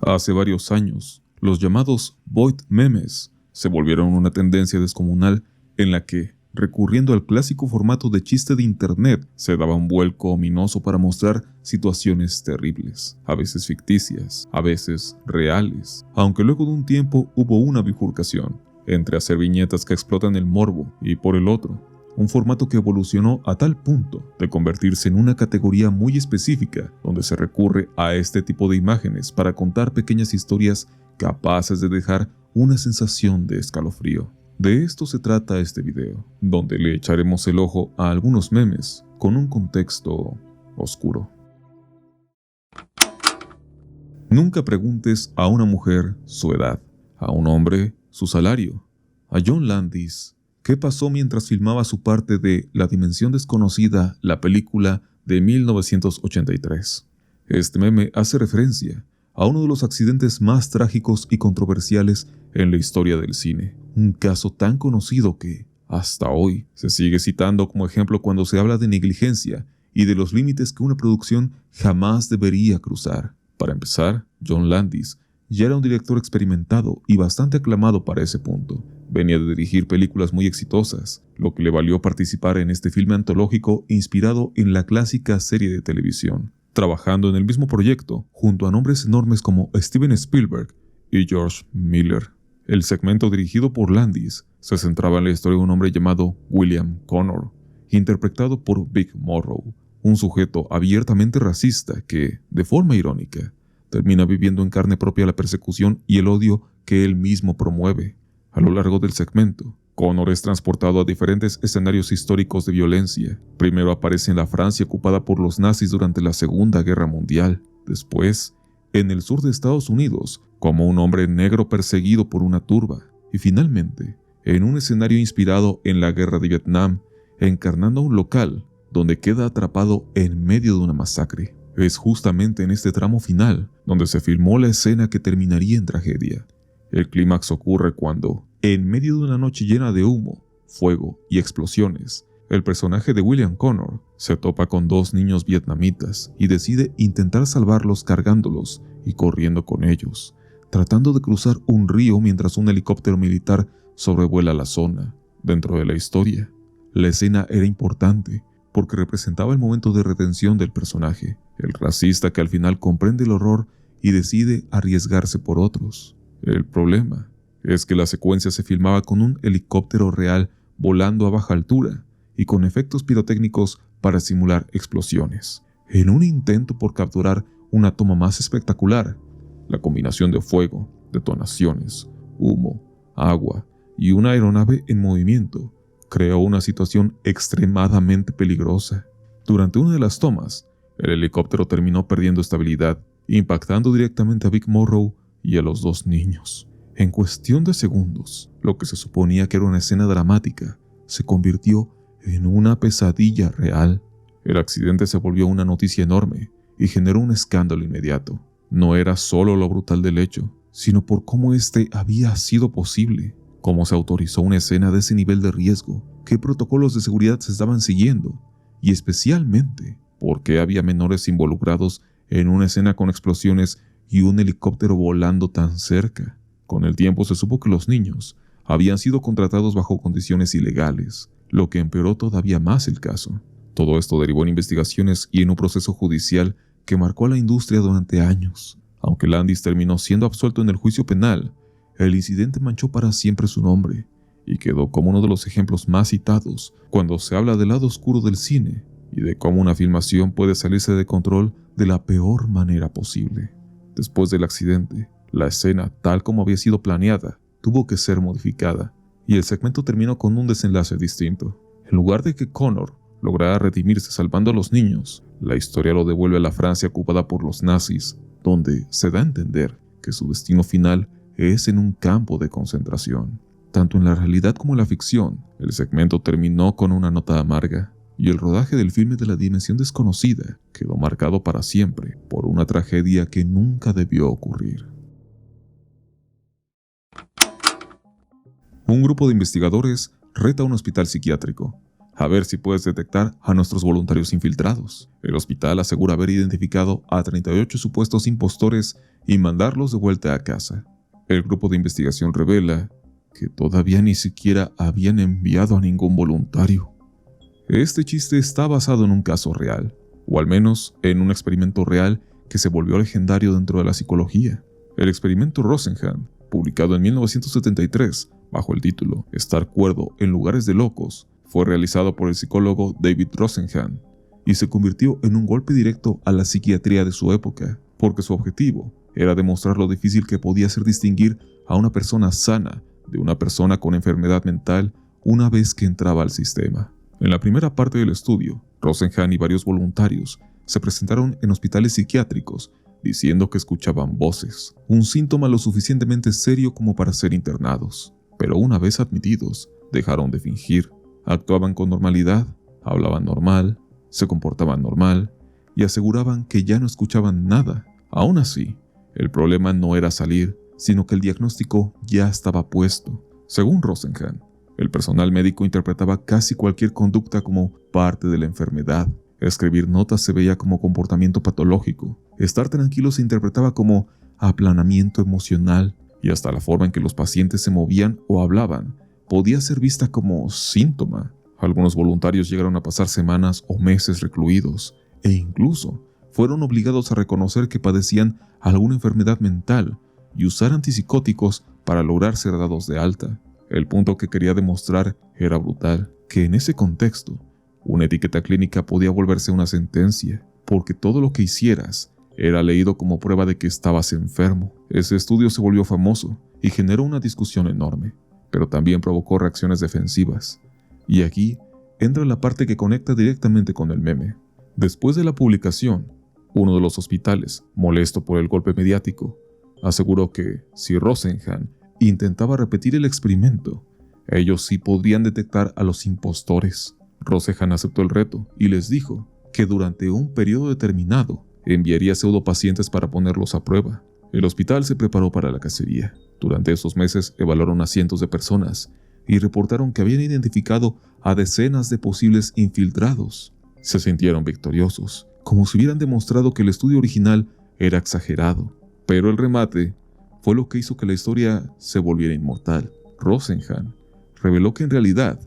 Hace varios años, los llamados void memes se volvieron una tendencia descomunal en la que, recurriendo al clásico formato de chiste de internet, se daba un vuelco ominoso para mostrar situaciones terribles, a veces ficticias, a veces reales, aunque luego de un tiempo hubo una bifurcación entre hacer viñetas que explotan el morbo y, por el otro, un formato que evolucionó a tal punto de convertirse en una categoría muy específica donde se recurre a este tipo de imágenes para contar pequeñas historias capaces de dejar una sensación de escalofrío. De esto se trata este video, donde le echaremos el ojo a algunos memes con un contexto oscuro. Nunca preguntes a una mujer su edad, a un hombre su salario, a John Landis qué pasó mientras filmaba su parte de La Dimensión Desconocida, la película de 1983. Este meme hace referencia a uno de los accidentes más trágicos y controversiales en la historia del cine, un caso tan conocido que, hasta hoy, se sigue citando como ejemplo cuando se habla de negligencia y de los límites que una producción jamás debería cruzar. Para empezar, John Landis ya era un director experimentado y bastante aclamado para ese punto. Venía de dirigir películas muy exitosas, lo que le valió participar en este filme antológico inspirado en la clásica serie de televisión, trabajando en el mismo proyecto junto a nombres enormes como Steven Spielberg y George Miller. El segmento dirigido por Landis se centraba en la historia de un hombre llamado William Connor, interpretado por Vic Morrow, un sujeto abiertamente racista que, de forma irónica, termina viviendo en carne propia la persecución y el odio que él mismo promueve. A lo largo del segmento, Connor es transportado a diferentes escenarios históricos de violencia. Primero aparece en la Francia ocupada por los nazis durante la Segunda Guerra Mundial. Después, en el sur de Estados Unidos, como un hombre negro perseguido por una turba. Y finalmente, en un escenario inspirado en la Guerra de Vietnam, encarnando un local donde queda atrapado en medio de una masacre. Es justamente en este tramo final donde se filmó la escena que terminaría en tragedia. El clímax ocurre cuando, en medio de una noche llena de humo, fuego y explosiones, el personaje de William Connor se topa con dos niños vietnamitas y decide intentar salvarlos cargándolos y corriendo con ellos, tratando de cruzar un río mientras un helicóptero militar sobrevuela la zona. Dentro de la historia, la escena era importante porque representaba el momento de redención del personaje, el racista que al final comprende el horror y decide arriesgarse por otros. El problema es que la secuencia se filmaba con un helicóptero real volando a baja altura y con efectos pirotécnicos para simular explosiones. En un intento por capturar una toma más espectacular, la combinación de fuego, detonaciones, humo, agua y una aeronave en movimiento creó una situación extremadamente peligrosa. Durante una de las tomas, el helicóptero terminó perdiendo estabilidad, impactando directamente a Vic Morrow y a los dos niños. En cuestión de segundos, lo que se suponía que era una escena dramática se convirtió en una pesadilla real. El accidente se volvió una noticia enorme y generó un escándalo inmediato. No era solo lo brutal del hecho, sino por cómo este había sido posible, cómo se autorizó una escena de ese nivel de riesgo, qué protocolos de seguridad se estaban siguiendo y especialmente por qué había menores involucrados en una escena con explosiones y un helicóptero volando tan cerca. Con el tiempo se supo que los niños habían sido contratados bajo condiciones ilegales, lo que empeoró todavía más el caso. Todo esto derivó en investigaciones y en un proceso judicial que marcó a la industria durante años. Aunque Landis terminó siendo absuelto en el juicio penal, el incidente manchó para siempre su nombre y quedó como uno de los ejemplos más citados cuando se habla del lado oscuro del cine y de cómo una filmación puede salirse de control de la peor manera posible. Después del accidente, la escena, tal como había sido planeada, tuvo que ser modificada y el segmento terminó con un desenlace distinto. En lugar de que Connor lograra redimirse salvando a los niños, la historia lo devuelve a la Francia ocupada por los nazis, donde se da a entender que su destino final es en un campo de concentración. Tanto en la realidad como en la ficción, el segmento terminó con una nota amarga, y el rodaje del filme de La Dimensión Desconocida quedó marcado para siempre por una tragedia que nunca debió ocurrir. Un grupo de investigadores reta a un hospital psiquiátrico, a ver si puedes detectar a nuestros voluntarios infiltrados. El hospital asegura haber identificado a 38 supuestos impostores y mandarlos de vuelta a casa. El grupo de investigación revela que todavía ni siquiera habían enviado a ningún voluntario. Este chiste está basado en un caso real, o al menos en un experimento real que se volvió legendario dentro de la psicología. El experimento Rosenhan, publicado en 1973 bajo el título Estar cuerdo en lugares de locos, fue realizado por el psicólogo David Rosenhan y se convirtió en un golpe directo a la psiquiatría de su época, porque su objetivo era demostrar lo difícil que podía ser distinguir a una persona sana de una persona con enfermedad mental una vez que entraba al sistema. En la primera parte del estudio, Rosenhan y varios voluntarios se presentaron en hospitales psiquiátricos diciendo que escuchaban voces, un síntoma lo suficientemente serio como para ser internados. Pero una vez admitidos, dejaron de fingir, actuaban con normalidad, hablaban normal, se comportaban normal y aseguraban que ya no escuchaban nada. Aún así, el problema no era salir, sino que el diagnóstico ya estaba puesto. Según Rosenhan, el personal médico interpretaba casi cualquier conducta como parte de la enfermedad. Escribir notas se veía como comportamiento patológico. Estar tranquilo se interpretaba como aplanamiento emocional. Y hasta la forma en que los pacientes se movían o hablaban podía ser vista como síntoma. Algunos voluntarios llegaron a pasar semanas o meses recluidos e incluso fueron obligados a reconocer que padecían alguna enfermedad mental y usar antipsicóticos para lograr ser dados de alta. El punto que quería demostrar era brutal, que en ese contexto, una etiqueta clínica podía volverse una sentencia, porque todo lo que hicieras era leído como prueba de que estabas enfermo. Ese estudio se volvió famoso y generó una discusión enorme, pero también provocó reacciones defensivas. Y aquí entra la parte que conecta directamente con el meme. Después de la publicación, uno de los hospitales, molesto por el golpe mediático, aseguró que si Rosenhan intentaba repetir el experimento, ellos sí podrían detectar a los impostores. Rosenhan aceptó el reto y les dijo que durante un periodo determinado enviaría pseudopacientes para ponerlos a prueba. El hospital se preparó para la cacería. Durante esos meses evaluaron a cientos de personas y reportaron que habían identificado a decenas de posibles infiltrados. Se sintieron victoriosos, como si hubieran demostrado que el estudio original era exagerado. Pero el remate fue lo que hizo que la historia se volviera inmortal. Rosenhan reveló que en realidad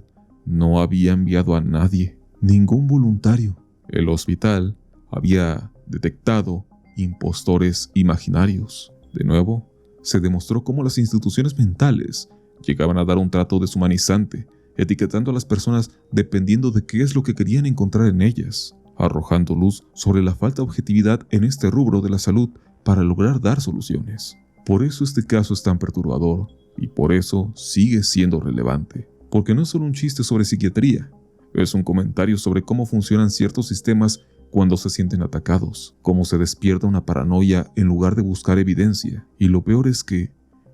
no había enviado a nadie, ningún voluntario. El hospital había detectado impostores imaginarios. De nuevo, se demostró cómo las instituciones mentales llegaban a dar un trato deshumanizante, etiquetando a las personas dependiendo de qué es lo que querían encontrar en ellas, arrojando luz sobre la falta de objetividad en este rubro de la salud para lograr dar soluciones. Por eso este caso es tan perturbador y por eso sigue siendo relevante, porque no es solo un chiste sobre psiquiatría, es un comentario sobre cómo funcionan ciertos sistemas cuando se sienten atacados, cómo se despierta una paranoia en lugar de buscar evidencia, y lo peor es que,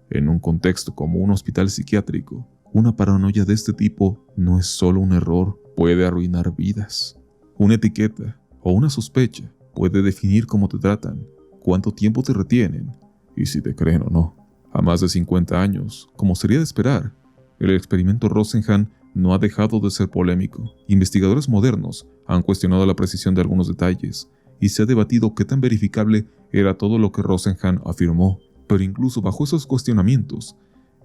en un contexto como un hospital psiquiátrico, una paranoia de este tipo no es solo un error, puede arruinar vidas. Una etiqueta o una sospecha puede definir cómo te tratan, cuánto tiempo te retienen y si te creen o no. A más de 50 años, como sería de esperar, el experimento Rosenhan no ha dejado de ser polémico. Investigadores modernos han cuestionado la precisión de algunos detalles y se ha debatido qué tan verificable era todo lo que Rosenhan afirmó. Pero incluso bajo esos cuestionamientos,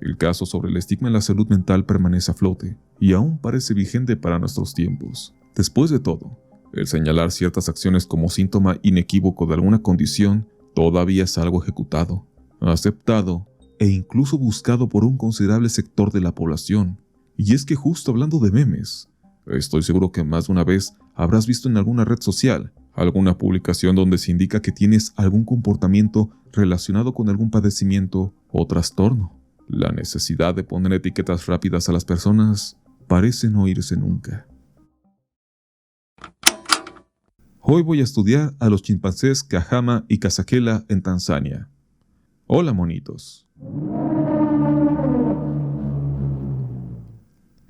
el caso sobre el estigma en la salud mental permanece a flote y aún parece vigente para nuestros tiempos. Después de todo, el señalar ciertas acciones como síntoma inequívoco de alguna condición todavía es algo ejecutado, aceptado e incluso buscado por un considerable sector de la población. Y es que justo hablando de memes, estoy seguro que más de una vez habrás visto en alguna red social alguna publicación donde se indica que tienes algún comportamiento relacionado con algún padecimiento o trastorno. La necesidad de poner etiquetas rápidas a las personas parece no irse nunca. Hoy voy a estudiar a los chimpancés Kahama y Kasakela en Tanzania. Hola, monitos.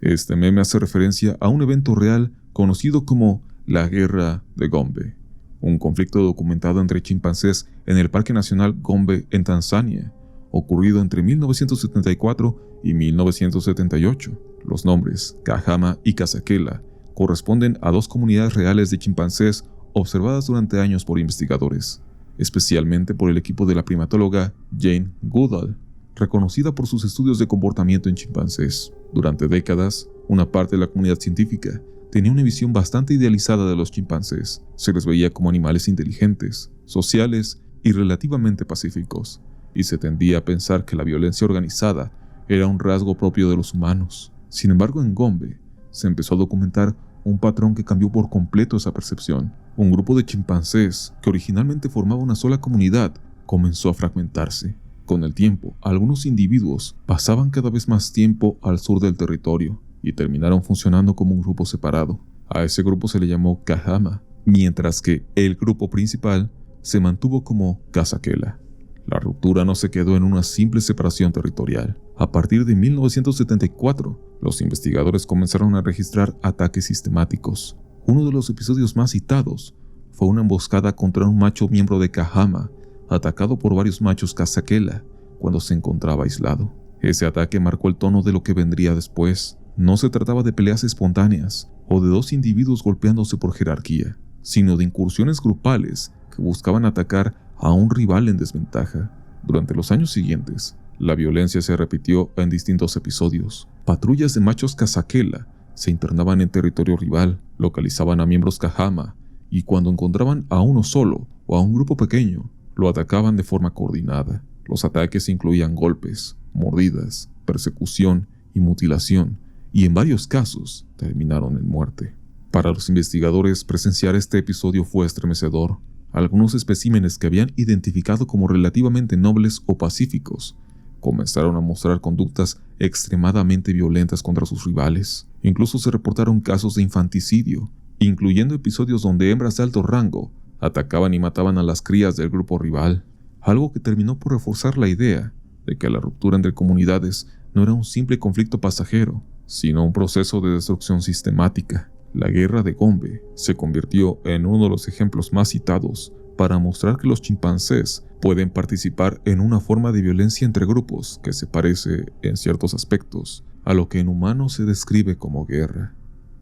Este meme hace referencia a un evento real conocido como la Guerra de Gombe, un conflicto documentado entre chimpancés en el Parque Nacional Gombe en Tanzania, ocurrido entre 1974 y 1978. Los nombres Kahama y Kasakela corresponden a dos comunidades reales de chimpancés observadas durante años por investigadores, especialmente por el equipo de la primatóloga Jane Goodall, reconocida por sus estudios de comportamiento en chimpancés. Durante décadas, una parte de la comunidad científica tenía una visión bastante idealizada de los chimpancés. Se les veía como animales inteligentes, sociales y relativamente pacíficos, y se tendía a pensar que la violencia organizada era un rasgo propio de los humanos. Sin embargo, en Gombe se empezó a documentar un patrón que cambió por completo esa percepción. Un grupo de chimpancés que originalmente formaba una sola comunidad comenzó a fragmentarse. Con el tiempo, algunos individuos pasaban cada vez más tiempo al sur del territorio y terminaron funcionando como un grupo separado. A ese grupo se le llamó Kahama, mientras que el grupo principal se mantuvo como Kasakela. La ruptura no se quedó en una simple separación territorial. A partir de 1974, los investigadores comenzaron a registrar ataques sistemáticos. Uno de los episodios más citados fue una emboscada contra un macho miembro de Kahama, atacado por varios machos Kasakela cuando se encontraba aislado. Ese ataque marcó el tono de lo que vendría después. No se trataba de peleas espontáneas o de dos individuos golpeándose por jerarquía, sino de incursiones grupales que buscaban atacar a un rival en desventaja. Durante los años siguientes, la violencia se repitió en distintos episodios. Patrullas de machos Kasakela se internaban en territorio rival, localizaban a miembros Kahama y cuando encontraban a uno solo o a un grupo pequeño, lo atacaban de forma coordinada. Los ataques incluían golpes, mordidas, persecución y mutilación, y en varios casos terminaron en muerte. Para los investigadores, presenciar este episodio fue estremecedor. Algunos especímenes que habían identificado como relativamente nobles o pacíficos comenzaron a mostrar conductas extremadamente violentas contra sus rivales. Incluso se reportaron casos de infanticidio, incluyendo episodios donde hembras de alto rango atacaban y mataban a las crías del grupo rival, algo que terminó por reforzar la idea de que la ruptura entre comunidades no era un simple conflicto pasajero, sino un proceso de destrucción sistemática. La guerra de Gombe se convirtió en uno de los ejemplos más citados para mostrar que los chimpancés pueden participar en una forma de violencia entre grupos que se parece, en ciertos aspectos, a lo que en humanos se describe como guerra.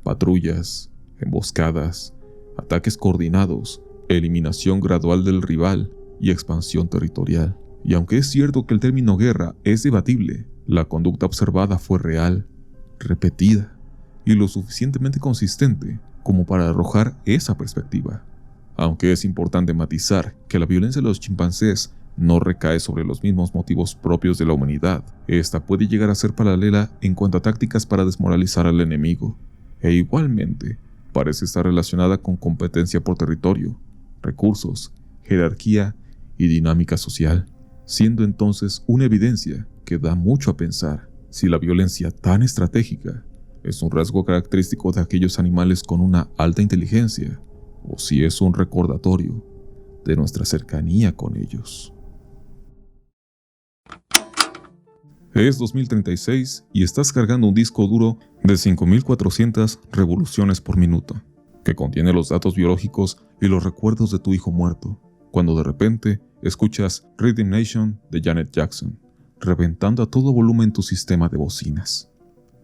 Patrullas, emboscadas, ataques coordinados, eliminación gradual del rival y expansión territorial. Y aunque es cierto que el término guerra es debatible, la conducta observada fue real, repetida y lo suficientemente consistente como para arrojar esa perspectiva. Aunque es importante matizar que la violencia de los chimpancés no recae sobre los mismos motivos propios de la humanidad, esta puede llegar a ser paralela en cuanto a tácticas para desmoralizar al enemigo, e igualmente parece estar relacionada con competencia por territorio, recursos, jerarquía y dinámica social, siendo entonces una evidencia que da mucho a pensar si la violencia tan estratégica es un rasgo característico de aquellos animales con una alta inteligencia, o si es un recordatorio de nuestra cercanía con ellos. Es 2036 y estás cargando un disco duro de 5400 revoluciones por minuto, que contiene los datos biológicos y los recuerdos de tu hijo muerto, cuando de repente escuchas Rhythm Nation de Janet Jackson, reventando a todo volumen tu sistema de bocinas.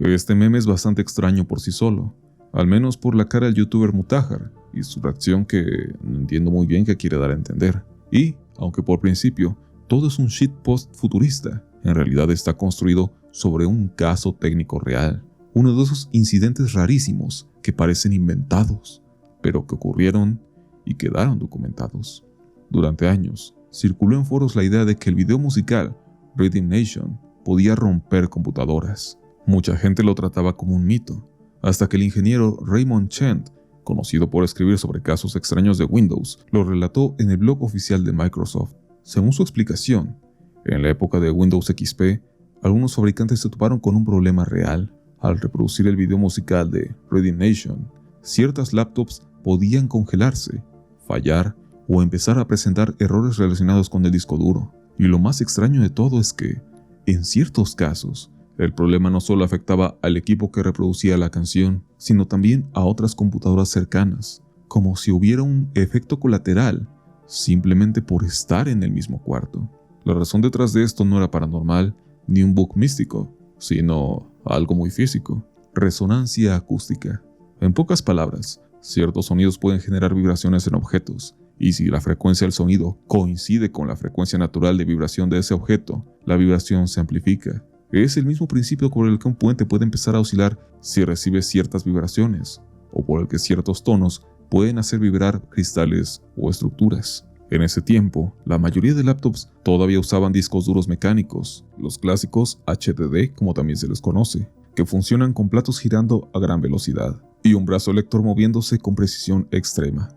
Este meme es bastante extraño por sí solo, al menos por la cara del youtuber Mutahar y su reacción que no entiendo muy bien qué quiere dar a entender. Y, aunque por principio todo es un shitpost futurista, en realidad está construido sobre un caso técnico real, uno de esos incidentes rarísimos que parecen inventados, pero que ocurrieron y quedaron documentados. Durante años, circuló en foros la idea de que el video musical Rhythm Nation podía romper computadoras. Mucha gente lo trataba como un mito, hasta que el ingeniero Raymond Chant, conocido por escribir sobre casos extraños de Windows, lo relató en el blog oficial de Microsoft. Según su explicación, en la época de Windows XP, algunos fabricantes se toparon con un problema real. Al reproducir el video musical de Rhythm Nation, ciertas laptops podían congelarse, fallar o empezar a presentar errores relacionados con el disco duro. Y lo más extraño de todo es que, en ciertos casos, el problema no solo afectaba al equipo que reproducía la canción, sino también a otras computadoras cercanas, como si hubiera un efecto colateral, simplemente por estar en el mismo cuarto. La razón detrás de esto no era paranormal, ni un bug místico, sino algo muy físico: resonancia acústica. En pocas palabras, ciertos sonidos pueden generar vibraciones en objetos, y si la frecuencia del sonido coincide con la frecuencia natural de vibración de ese objeto, la vibración se amplifica. Es el mismo principio por el que un puente puede empezar a oscilar si recibe ciertas vibraciones, o por el que ciertos tonos pueden hacer vibrar cristales o estructuras. En ese tiempo, la mayoría de laptops todavía usaban discos duros mecánicos, los clásicos HDD como también se les conoce, que funcionan con platos girando a gran velocidad y un brazo lector moviéndose con precisión extrema.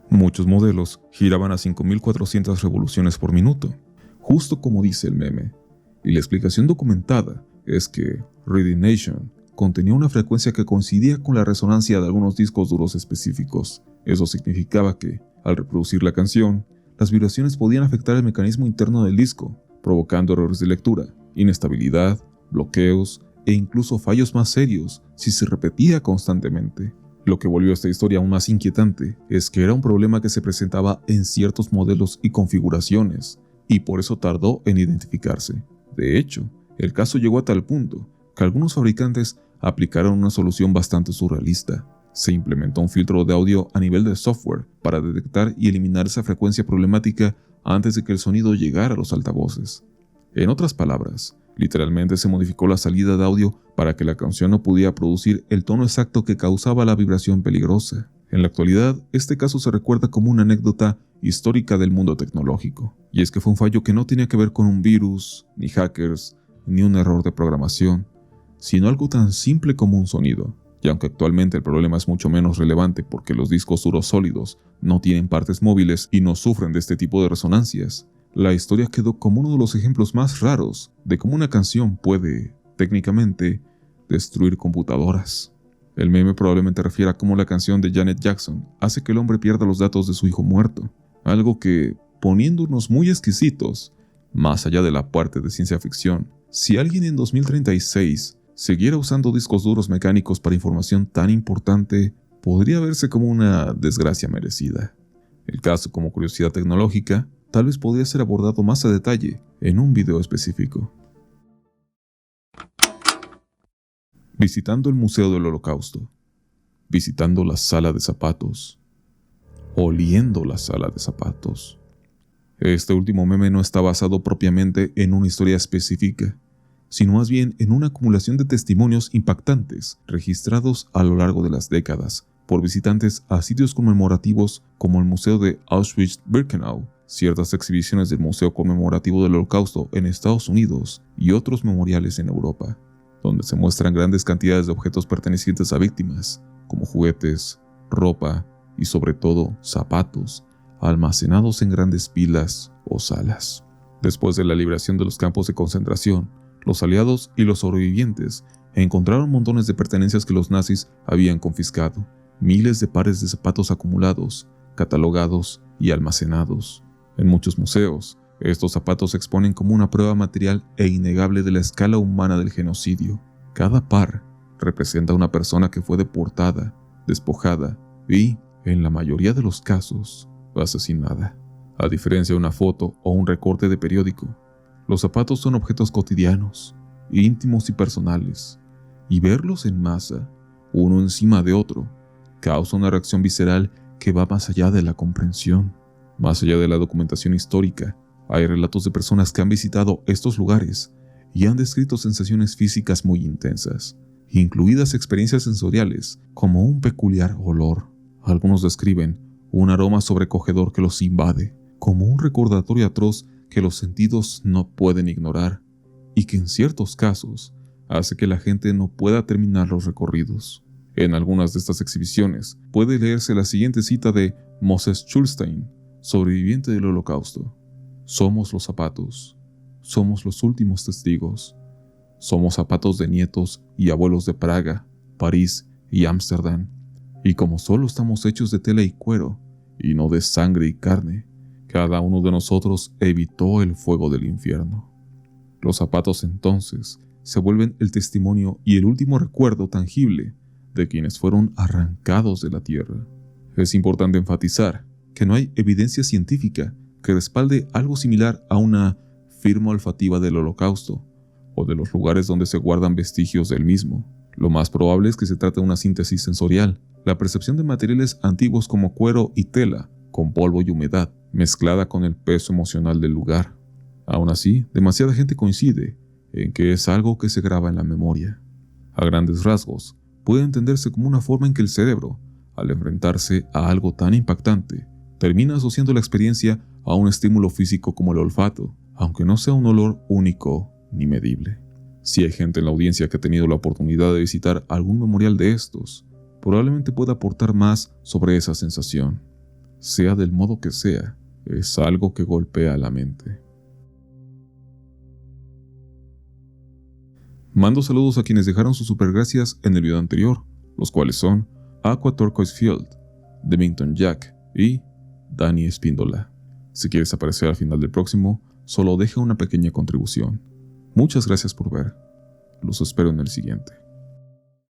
Muchos modelos giraban a 5400 revoluciones por minuto, justo como dice el meme, y la explicación documentada es que Reading Nation contenía una frecuencia que coincidía con la resonancia de algunos discos duros específicos. Eso significaba que, al reproducir la canción, las vibraciones podían afectar el mecanismo interno del disco, provocando errores de lectura, inestabilidad, bloqueos e incluso fallos más serios si se repetía constantemente. Lo que volvió esta historia aún más inquietante es que era un problema que se presentaba en ciertos modelos y configuraciones, y por eso tardó en identificarse. De hecho, el caso llegó a tal punto que algunos fabricantes aplicaron una solución bastante surrealista. Se implementó un filtro de audio a nivel de software para detectar y eliminar esa frecuencia problemática antes de que el sonido llegara a los altavoces. En otras palabras, literalmente se modificó la salida de audio para que la canción no pudiera producir el tono exacto que causaba la vibración peligrosa. En la actualidad, este caso se recuerda como una anécdota histórica del mundo tecnológico, y es que fue un fallo que no tenía que ver con un virus, ni hackers, ni un error de programación, sino algo tan simple como un sonido. Y aunque actualmente el problema es mucho menos relevante porque los discos duros sólidos no tienen partes móviles y no sufren de este tipo de resonancias, la historia quedó como uno de los ejemplos más raros de cómo una canción puede, técnicamente, destruir computadoras. El meme probablemente refiere a cómo la canción de Janet Jackson hace que el hombre pierda los datos de su hijo muerto, algo que, poniéndonos muy exquisitos, más allá de la parte de ciencia ficción, si alguien en 2036 siguiera usando discos duros mecánicos para información tan importante, podría verse como una desgracia merecida. El caso, como curiosidad tecnológica, tal vez podría ser abordado más a detalle en un video específico. Visitando el Museo del Holocausto, visitando la sala de zapatos, oliendo la sala de zapatos. Este último meme no está basado propiamente en una historia específica, sino más bien en una acumulación de testimonios impactantes registrados a lo largo de las décadas por visitantes a sitios conmemorativos como el Museo de Auschwitz-Birkenau, ciertas exhibiciones del Museo Conmemorativo del Holocausto en Estados Unidos y otros memoriales en Europa, donde se muestran grandes cantidades de objetos pertenecientes a víctimas, como juguetes, ropa y sobre todo zapatos, almacenados en grandes pilas o salas. Después de la liberación de los campos de concentración, los aliados y los sobrevivientes encontraron montones de pertenencias que los nazis habían confiscado, miles de pares de zapatos acumulados, catalogados y almacenados. En muchos museos, estos zapatos se exponen como una prueba material e innegable de la escala humana del genocidio. Cada par representa a una persona que fue deportada, despojada y, en la mayoría de los casos, asesinada. A diferencia de una foto o un recorte de periódico, los zapatos son objetos cotidianos, íntimos y personales, y verlos en masa, uno encima de otro, causa una reacción visceral que va más allá de la comprensión. Más allá de la documentación histórica, hay relatos de personas que han visitado estos lugares y han descrito sensaciones físicas muy intensas, incluidas experiencias sensoriales como un peculiar olor. Algunos describen un aroma sobrecogedor que los invade, como un recordatorio atroz que los sentidos no pueden ignorar y que en ciertos casos hace que la gente no pueda terminar los recorridos. En algunas de estas exhibiciones puede leerse la siguiente cita de Moses Schulstein, sobreviviente del Holocausto: somos los zapatos, somos los últimos testigos, somos zapatos de nietos y abuelos de Praga, París y Ámsterdam, y como solo estamos hechos de tela y cuero, y no de sangre y carne, cada uno de nosotros evitó el fuego del infierno. Los zapatos entonces se vuelven el testimonio y el último recuerdo tangible de quienes fueron arrancados de la tierra. Es importante enfatizar que no hay evidencia científica que respalde algo similar a una firma olfativa del Holocausto o de los lugares donde se guardan vestigios del mismo. Lo más probable es que se trate de una síntesis sensorial, la percepción de materiales antiguos como cuero y tela, con polvo y humedad, mezclada con el peso emocional del lugar. Aún así, demasiada gente coincide en que es algo que se graba en la memoria. A grandes rasgos, puede entenderse como una forma en que el cerebro, al enfrentarse a algo tan impactante, termina asociando la experiencia a un estímulo físico como el olfato, aunque no sea un olor único ni medible. Si hay gente en la audiencia que ha tenido la oportunidad de visitar algún memorial de estos, probablemente pueda aportar más sobre esa sensación. Sea del modo que sea, es algo que golpea la mente. Mando saludos a quienes dejaron sus supergracias en el video anterior, los cuales son Aqua Turquoise Field, Demington Jack y Dani Espíndola. Si quieres aparecer al final del próximo, solo deja una pequeña contribución. Muchas gracias por ver. Los espero en el siguiente.